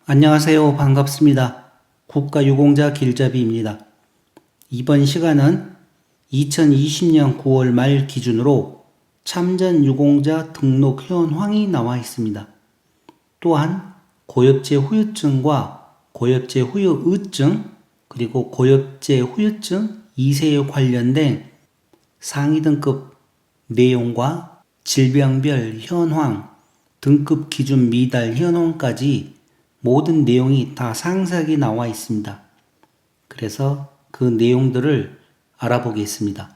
안녕하세요. 반갑습니다. 국가유공자 길잡이입니다. 이번 시간은 2020년 9월 말 기준으로 참전유공자 등록 현황이 나와 있습니다. 또한 고엽제 후유증과 고엽제 후유의증 그리고 고엽제 후유증 2세에 관련된 상위 등급 내용과 질병별 현황, 등급 기준 미달 현황까지 모든 내용이 다 상세하게 나와 있습니다. 그래서 그 내용들을 알아보겠습니다.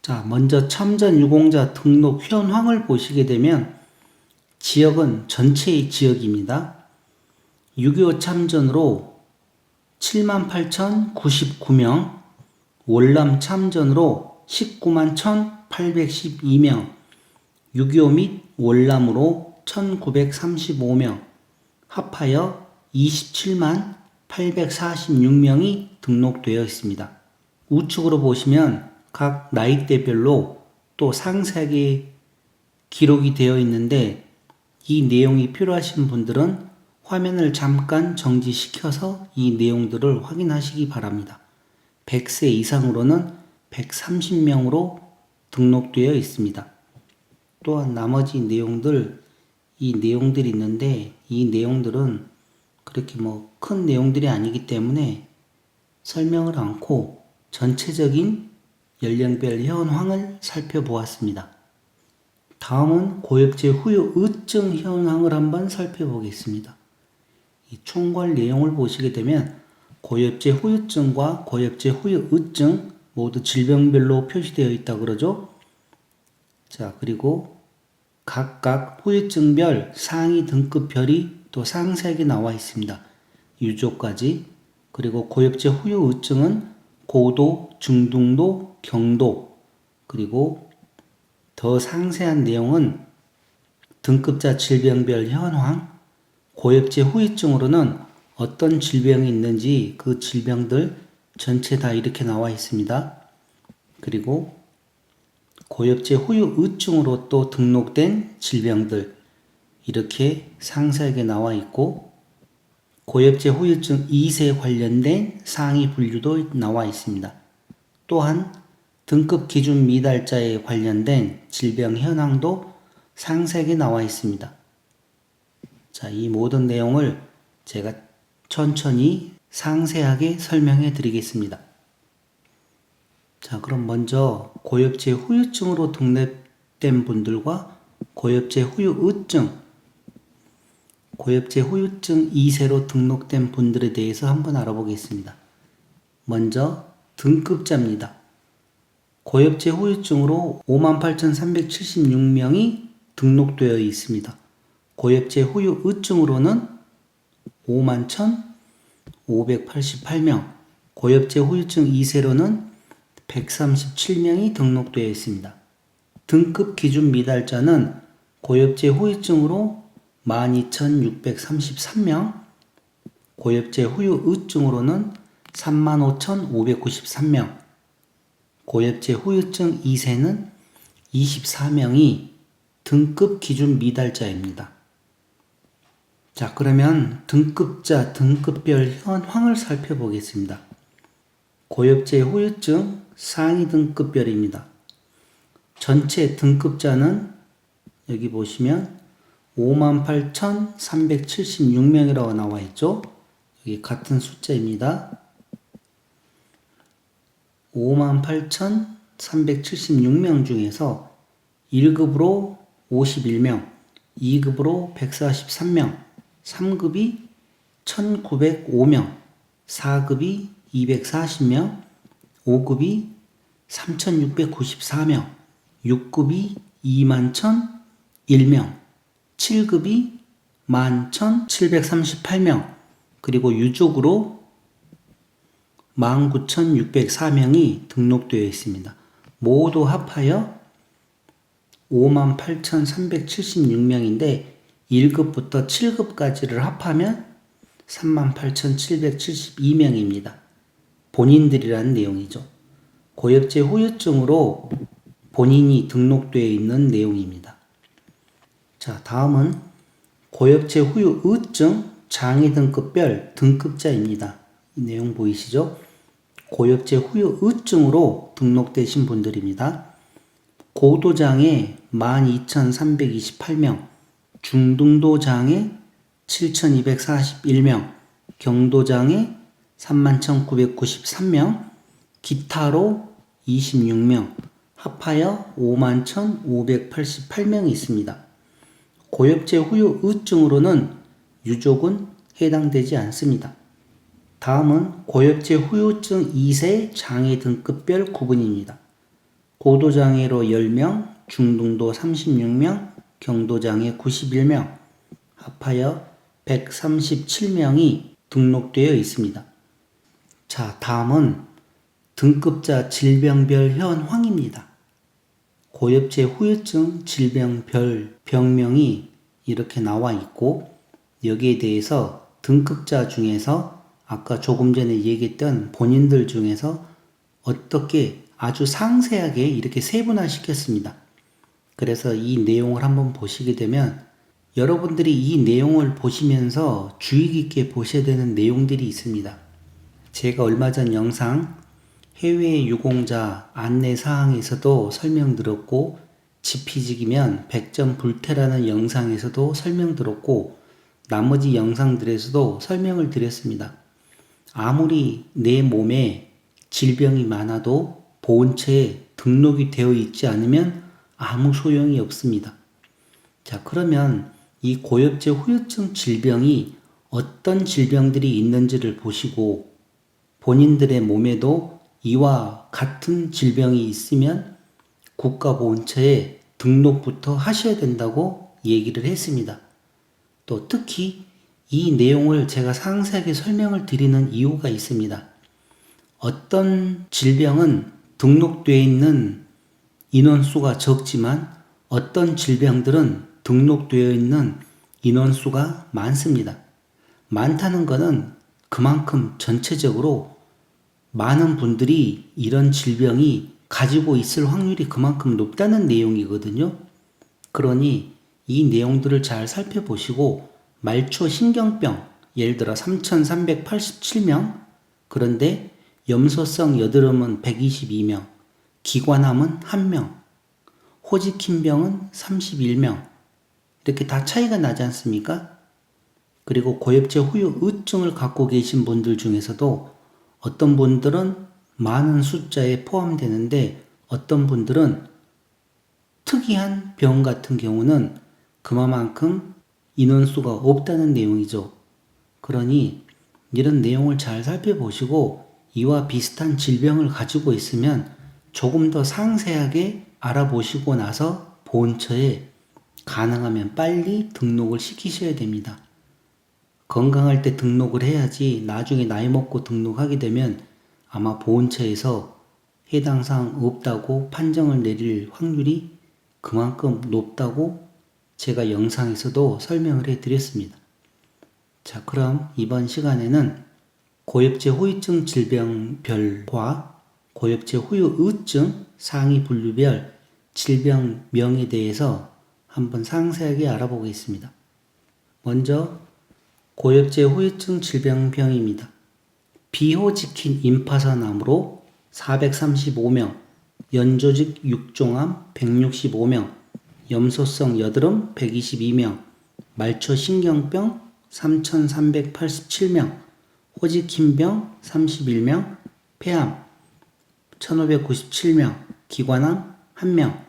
자, 먼저 참전 유공자 등록 현황을 보시게 되면 지역은 전체의 지역입니다. 6.25 참전으로 78,099명, 월남 참전으로 191,812명, 6.25 및 월남으로 1,935명, 합하여 27만 846명이 등록되어 있습니다. 우측으로 보시면 각 나이대별로 또 상세하게 기록이 되어 있는데 이 내용이 필요하신 분들은 화면을 잠깐 정지시켜서 이 내용들을 확인하시기 바랍니다. 100세 이상으로는 130명으로 등록되어 있습니다. 또한 나머지 내용들이 있는데 이 내용들은 그렇게 큰 내용들이 아니기 때문에 설명을 않고 전체적인 연령별 현황을 살펴보았습니다. 다음은 고엽제 후유의증 현황을 한번 살펴보겠습니다. 이 총괄 내용을 보시게 되면 고엽제 후유증과 고엽제 후유의증 모두 질병별로 표시되어 있다고 그러죠. 자, 그리고 각각 후유증별 상위 등급별이 또 상세하게 나와 있습니다. 유조까지. 그리고 고엽제 후유의증은 고도, 중등도, 경도. 그리고 더 상세한 내용은 등급자 질병별 현황, 고엽제 후유증으로는 어떤 질병이 있는지 그 질병들 전체 다 이렇게 나와 있습니다. 그리고 고엽제 후유의증으로 또 등록된 질병들 이렇게 상세하게 나와 있고 고엽제 후유증 2세 관련된 상위 분류도 나와 있습니다. 또한 등급 기준 미달자에 관련된 질병 현황도 상세하게 나와 있습니다. 자, 이 모든 내용을 제가 천천히 상세하게 설명해 드리겠습니다. 자, 그럼 먼저 고엽제 후유증으로 등록된 분들과 고엽제 후유의증, 고엽제 후유증 2세로 등록된 분들에 대해서 한번 알아보겠습니다. 먼저 등급자입니다. 고엽제 후유증으로 58,376명이 등록되어 있습니다. 고엽제 후유의증으로는 51,588명, 고엽제 후유증 2세로는 137명이 등록되어 있습니다. 등급 기준 미달자는 고엽제 후유증으로 12,633명, 고엽제 후유의증으로는 35,593명, 고엽제 후유증 2세는 24명이 등급 기준 미달자입니다. 자, 그러면 등급자, 등급별 현황을 살펴보겠습니다. 고엽제 후유증 상위 등급별입니다. 전체 등급자는 여기 보시면 58,376명이라고 나와 있죠. 여기 같은 숫자입니다. 58,376명 중에서 1급으로 51명, 2급으로 143명, 3급이 1,905명, 4급이 240명, 5급이 3,694명, 6급이 21,001명, 7급이 11,738명, 그리고 유족으로 19,604명이 등록되어 있습니다. 모두 합하여 58,376명인데 1급부터 7급까지를 합하면 38,772명입니다. 본인들이라는 내용이죠. 고엽제 후유증으로 본인이 등록되어 있는 내용입니다. 자, 다음은 고엽제 후유의증 장애 등급별 등급자입니다. 이 내용 보이시죠? 고엽제 후유의증으로 등록되신 분들입니다. 고도장애 12,328명, 중등도장애 7,241명, 경도장애 31,993명, 기타로 26명, 합하여 51,588명이 있습니다. 고엽제 후유의증으로는 유족은 해당되지 않습니다. 다음은 고엽제 후유증 2세 장애 등급별 구분입니다. 고도장애로 10명, 중등도 36명, 경도장애 91명, 합하여 137명이 등록되어 있습니다. 자, 다음은 등급자 질병별 현황입니다. 고엽제 후유증 질병별 병명이 이렇게 나와 있고, 여기에 대해서 등급자 중에서 아까 조금 전에 얘기했던 본인들 중에서 어떻게 아주 상세하게 이렇게 세분화시켰습니다. 그래서 이 내용을 한번 보시게 되면 여러분들이 이 내용을 보시면서 주의 깊게 보셔야 되는 내용들이 있습니다. 제가 얼마 전 영상 해외 유공자 안내사항에서도 설명드렸고, 지피지기면 100점 불태라는 영상에서도 설명드렸고, 나머지 영상들에서도 설명을 드렸습니다. 아무리 내 몸에 질병이 많아도 보온처에 등록이 되어 있지 않으면 아무 소용이 없습니다. 자, 그러면 이 고엽제 후유증 질병이 어떤 질병들이 있는지를 보시고, 본인들의 몸에도 이와 같은 질병이 있으면 국가보온처에 등록부터 하셔야 된다고 얘기를 했습니다. 또 특히 이 내용을 제가 상세하게 설명을 드리는 이유가 있습니다. 어떤 질병은 등록되어 있는 인원수가 적지만 어떤 질병들은 등록되어 있는 인원수가 많습니다. 많다는 것은 그만큼 전체적으로 많은 분들이 이런 질병이 가지고 있을 확률이 그만큼 높다는 내용이거든요. 그러니 이 내용들을 잘 살펴보시고, 말초 신경병 예를 들어 3,387명, 그런데 염소성 여드름은 122명, 기관암은 1명, 호지킨병은 31명, 이렇게 다 차이가 나지 않습니까? 그리고 고엽제 후유의증을 갖고 계신 분들 중에서도 어떤 분들은 많은 숫자에 포함되는데, 어떤 분들은 특이한 병 같은 경우는 그만큼 인원수가 없다는 내용이죠. 그러니 이런 내용을 잘 살펴보시고 이와 비슷한 질병을 가지고 있으면 조금 더 상세하게 알아보시고 나서 보온처에 가능하면 빨리 등록을 시키셔야 됩니다. 건강할 때 등록을 해야지 나중에 나이 먹고 등록하게 되면 아마 보온처에서 해당 사항 없다고 판정을 내릴 확률이 그만큼 높다고 제가 영상에서도 설명을 해드렸습니다. 자, 그럼 이번 시간에는 고엽제 후유증 질병별과 고엽제 후유의증 상위 분류별 질병명에 대해서 한번 상세하게 알아보겠습니다. 먼저 고엽제 후유증 질병병입니다. 비호지킨 임파선암으로 435명, 연조직 육종암 165명, 염소성 여드름 122명, 말초신경병 3,387명, 호지킨병 31명, 폐암 1,597명, 기관암 1명,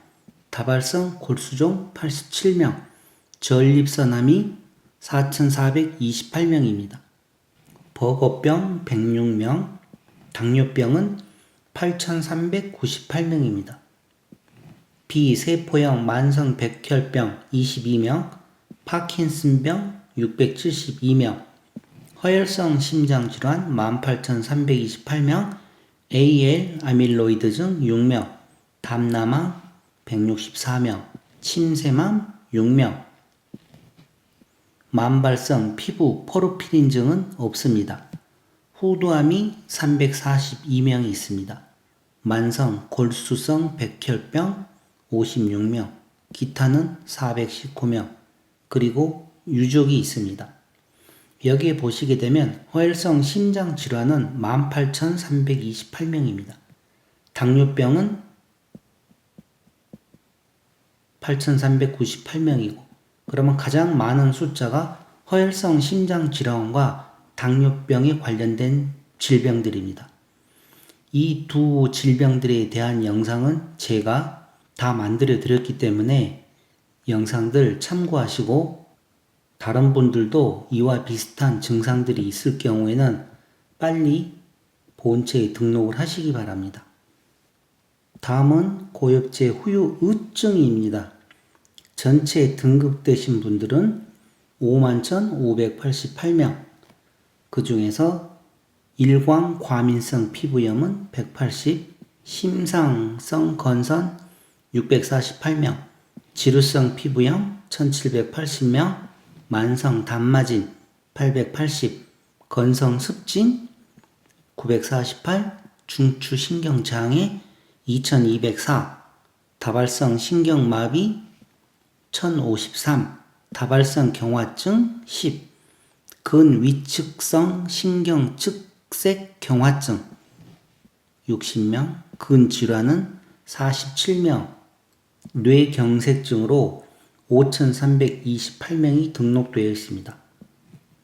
다발성 골수종 87명, 전립선암이 4,428명입니다. 버거병 106명, 당뇨병은 8,398명입니다. 비세포형 만성 백혈병 22명, 파킨슨병 672명, 허혈성 심장질환 18,328명, AL 아밀로이드증 6명, 담남암 164명, 침샘암 6명, 만발성 피부 포르피린증은 없습니다. 후두암이 342명이 있습니다. 만성 골수성 백혈병 56명, 기타는 419명, 그리고 유족이 있습니다. 여기에 보시게 되면 허혈성 심장질환은 18,328명입니다. 당뇨병은 8,398명이고 그러면 가장 많은 숫자가 허혈성 심장질환과 당뇨병에 관련된 질병들입니다. 이 두 질병들에 대한 영상은 제가 다 만들어 드렸기 때문에 영상들 참고하시고 다른 분들도 이와 비슷한 증상들이 있을 경우에는 빨리 보험처에 등록을 하시기 바랍니다. 다음은 고엽제 후유의증입니다. 전체 등급되신 분들은 51,588명, 그 중에서 일광 과민성 피부염은 180, 심상성 건선 648명, 지루성 피부염 1780명, 만성 단마진 880, 건성 습진 948, 중추신경장애 2204, 다발성 신경마비 1053, 다발성 경화증 10, 근위측성 신경측색 경화증 60명, 근질환은 47명, 뇌경색증으로 5,328명이 등록되어 있습니다.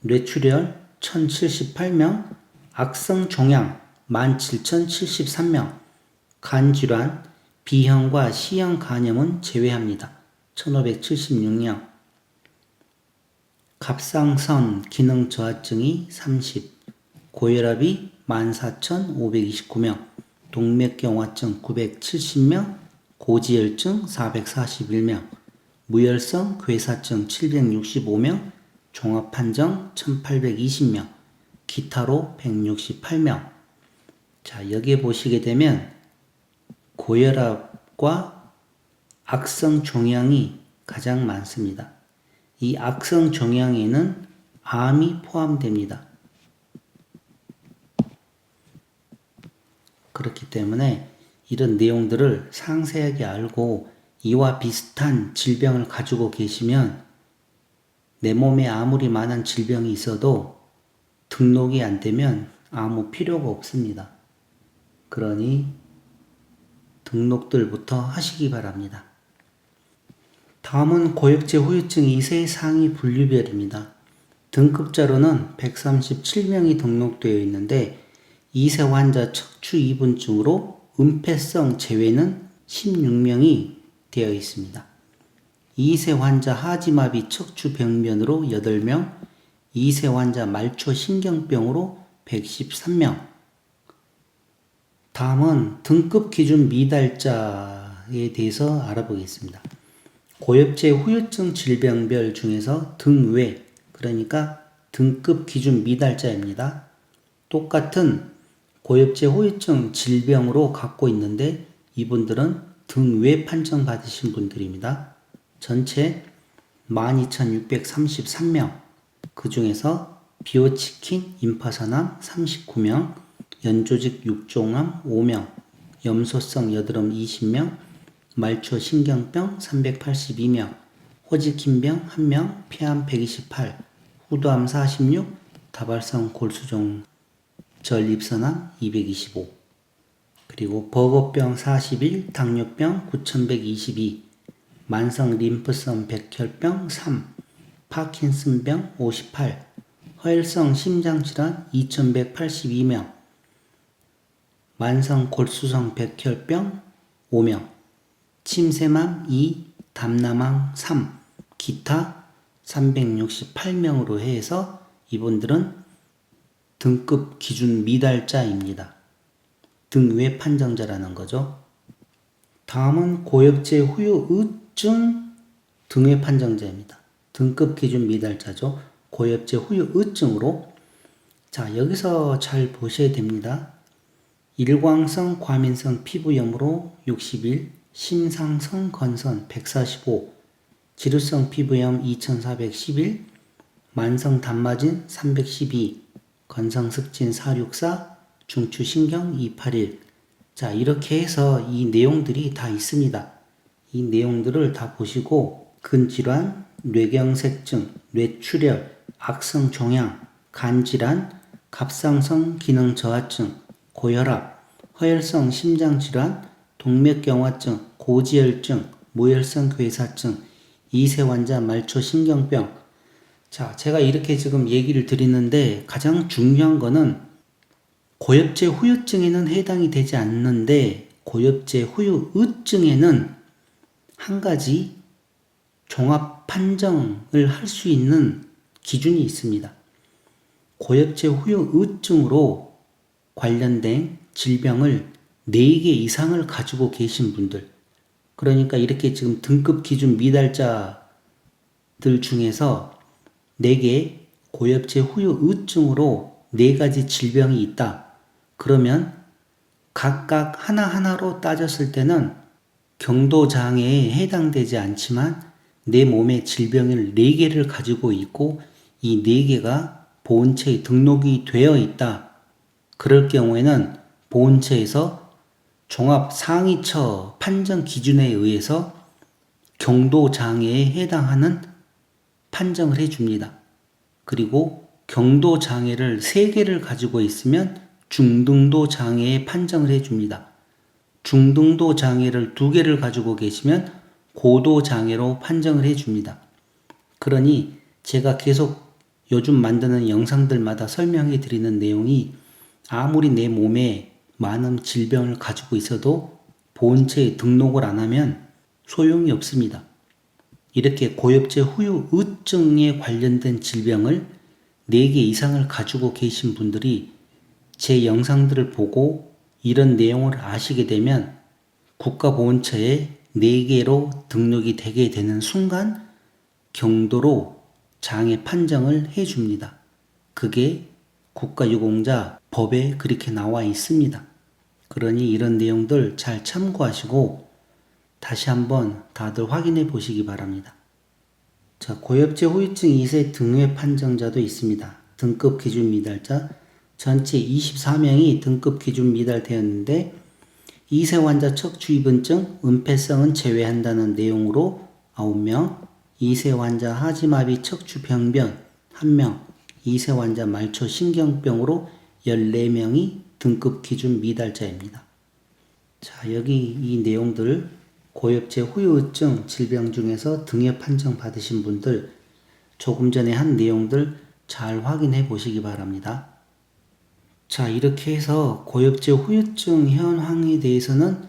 뇌출혈 1,078명, 악성종양 17,073명, 간질환, B형과 C형 간염은 제외합니다. 1,576명, 갑상선 기능 저하증이 30, 고혈압이 14,529명, 동맥경화증 970명, 고지혈증 441명, 무혈성 괴사증 765명, 종합판정 1820명, 기타로 168명. 자, 여기에 보시게 되면 고혈압과 악성 종양이 가장 많습니다. 이 악성 종양에는 암이 포함됩니다. 그렇기 때문에 이런 내용들을 상세하게 알고 이와 비슷한 질병을 가지고 계시면 내 몸에 아무리 많은 질병이 있어도 등록이 안 되면 아무 필요가 없습니다. 그러니 등록들부터 하시기 바랍니다. 다음은 고엽제 후유증 2세 상위 분류별입니다. 등급자로는 137명이 등록되어 있는데 2세 환자 척추 이분증으로 은폐성 제외는 16명이 되어 있습니다. 2세 환자 하지마비 척추 병변으로 8명, 2세 환자 말초 신경병으로 113명. 다음은 등급 기준 미달자에 대해서 알아보겠습니다. 고엽제 후유증 질병별 중에서 등외, 그러니까 등급 기준 미달자입니다. 똑같은 고엽제 후유증 질병으로 갖고 있는데 이분들은 등외 판정 받으신 분들입니다. 전체 12,633명, 그 중에서 비오치킨 임파선암 39명, 연조직 육종암 5명, 염소성 여드름 20명, 말초 신경병 382명, 호지킨병 1명, 폐암 128, 후두암 46, 다발성 골수종 전립선암 225, 그리고 버거병 41, 당뇨병 9122, 만성 림프성 백혈병 3, 파킨슨병 58, 허혈성 심장질환 2182명, 만성 골수성 백혈병 5명, 침샘암 2, 담남암 3, 기타 368명으로 해서 이분들은 등급 기준 미달자입니다. 등외 판정자라는 거죠. 다음은 고엽제 후유의증 등외 판정자입니다. 등급 기준 미달자죠. 고엽제 후유의증으로. 자, 여기서 잘 보셔야 됩니다. 일광성 과민성 피부염으로 61, 심상성 건선 145, 지루성 피부염 2411, 만성 단마진 312, 건성 습진 464, 중추신경 281. 자, 이렇게 해서 이 내용들이 다 있습니다. 이 내용들을 다 보시고 근질환, 뇌경색증, 뇌출혈, 악성 종양, 간질환, 갑상선 기능 저하증, 고혈압, 허혈성 심장질환, 동맥경화증, 고지혈증, 무혈성 괴사증, 2세 환자 말초신경병. 자, 제가 이렇게 지금 얘기를 드리는데 가장 중요한 거는 고엽제 후유증에는 해당이 되지 않는데 고엽제 후유증에는 한 가지 종합 판정을 할 수 있는 기준이 있습니다. 고엽제 후유증으로 관련된 질병을 4개 이상을 가지고 계신 분들, 그러니까 이렇게 지금 등급 기준 미달자들 중에서 4개 고엽제 후유증으로 4가지 질병이 있다. 그러면 각각 하나하나로 따졌을 때는 경도장애에 해당되지 않지만 내 몸에 질병을 4개를 가지고 있고 이 4개가 보훈처에 등록이 되어 있다. 그럴 경우에는 보훈처에서 종합 상위처 판정 기준에 의해서 경도장애에 해당하는 판정을 해줍니다. 그리고 경도장애를 3개를 가지고 있으면 중등도 장애에 판정을 해줍니다. 중등도 장애를 2개를 가지고 계시면 고도 장애로 판정을 해줍니다. 그러니 제가 계속 요즘 만드는 영상들마다 설명해 드리는 내용이 아무리 내 몸에 많은 질병을 가지고 있어도 보훈처에 등록을 안 하면 소용이 없습니다. 이렇게 고엽제 후유증에 관련된 질병을 4개 이상을 가지고 계신 분들이 제 영상들을 보고 이런 내용을 아시게 되면 국가보훈처에 4개로 등록이 되게 되는 순간 경도로 장애 판정을 해줍니다. 그게 국가유공자 법에 그렇게 나와 있습니다. 그러니 이런 내용들 잘 참고하시고 다시 한번 다들 확인해 보시기 바랍니다. 자, 고엽제 후유증 2세 등회 판정자도 있습니다. 등급 기준 미달자 전체 24명이 등급 기준 미달되었는데 2세 환자 척추 입원증 은폐성은 제외한다는 내용으로 9명, 2세 환자 하지마비 척추 병변 1명, 2세 환자 말초 신경병으로 14명이 등급 기준 미달자입니다. 자, 여기 이 내용들 고엽제 후유증 질병 중에서 등회 판정 받으신 분들 조금 전에 한 내용들 잘 확인해 보시기 바랍니다. 자, 이렇게 해서 고엽제 후유증 현황에 대해서는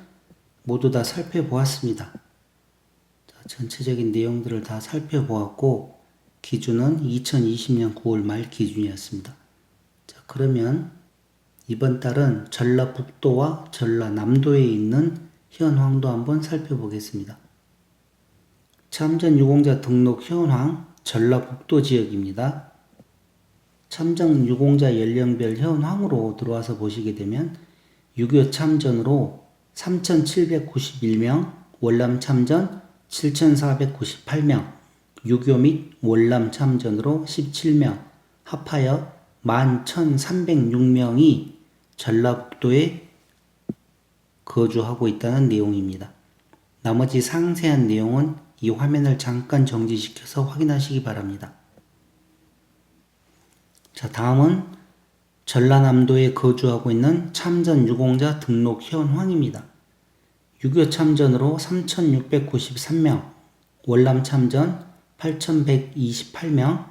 모두 다 살펴보았습니다. 자, 전체적인 내용들을 다 살펴보았고 기준은 2020년 9월 말 기준이었습니다. 자, 그러면 이번 달은 전라북도와 전라남도에 있는 현황도 한번 살펴보겠습니다. 참전 유공자 등록 현황 전라북도 지역입니다. 참전 유공자 연령별 현황으로 들어와서 보시게 되면 6.25 참전으로 3,791명, 월남 참전 7,498명, 유교 및 월남 참전으로 17명, 합하여 11,306명이 전라북도에 거주하고 있다는 내용입니다. 나머지 상세한 내용은 이 화면을 잠깐 정지시켜서 확인하시기 바랍니다. 자, 다음은 전라남도에 거주하고 있는 참전 유공자 등록 현황입니다. 6.25 참전으로 3,693명, 월남 참전 8,128명,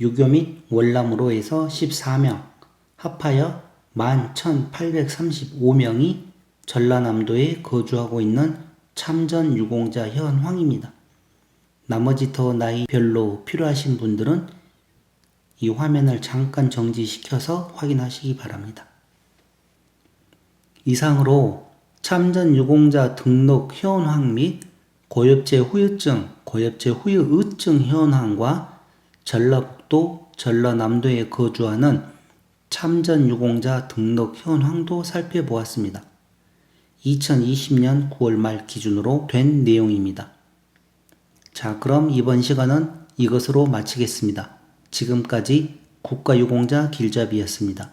유교 및 월남으로 해서 14명, 합하여 11,835명이 전라남도에 거주하고 있는 참전 유공자 현황입니다. 나머지 더 나이별로 필요하신 분들은 이 화면을 잠깐 정지시켜서 확인하시기 바랍니다. 이상으로 참전 유공자 등록 현황 및 고엽제 후유증, 고엽제 후유증 현황과 전라북도, 전라남도에 거주하는 참전 유공자 등록 현황도 살펴보았습니다. 2020년 9월 말 기준으로 된 내용입니다. 자, 그럼 이번 시간은 이것으로 마치겠습니다. 지금까지 국가유공자 길잡이였습니다.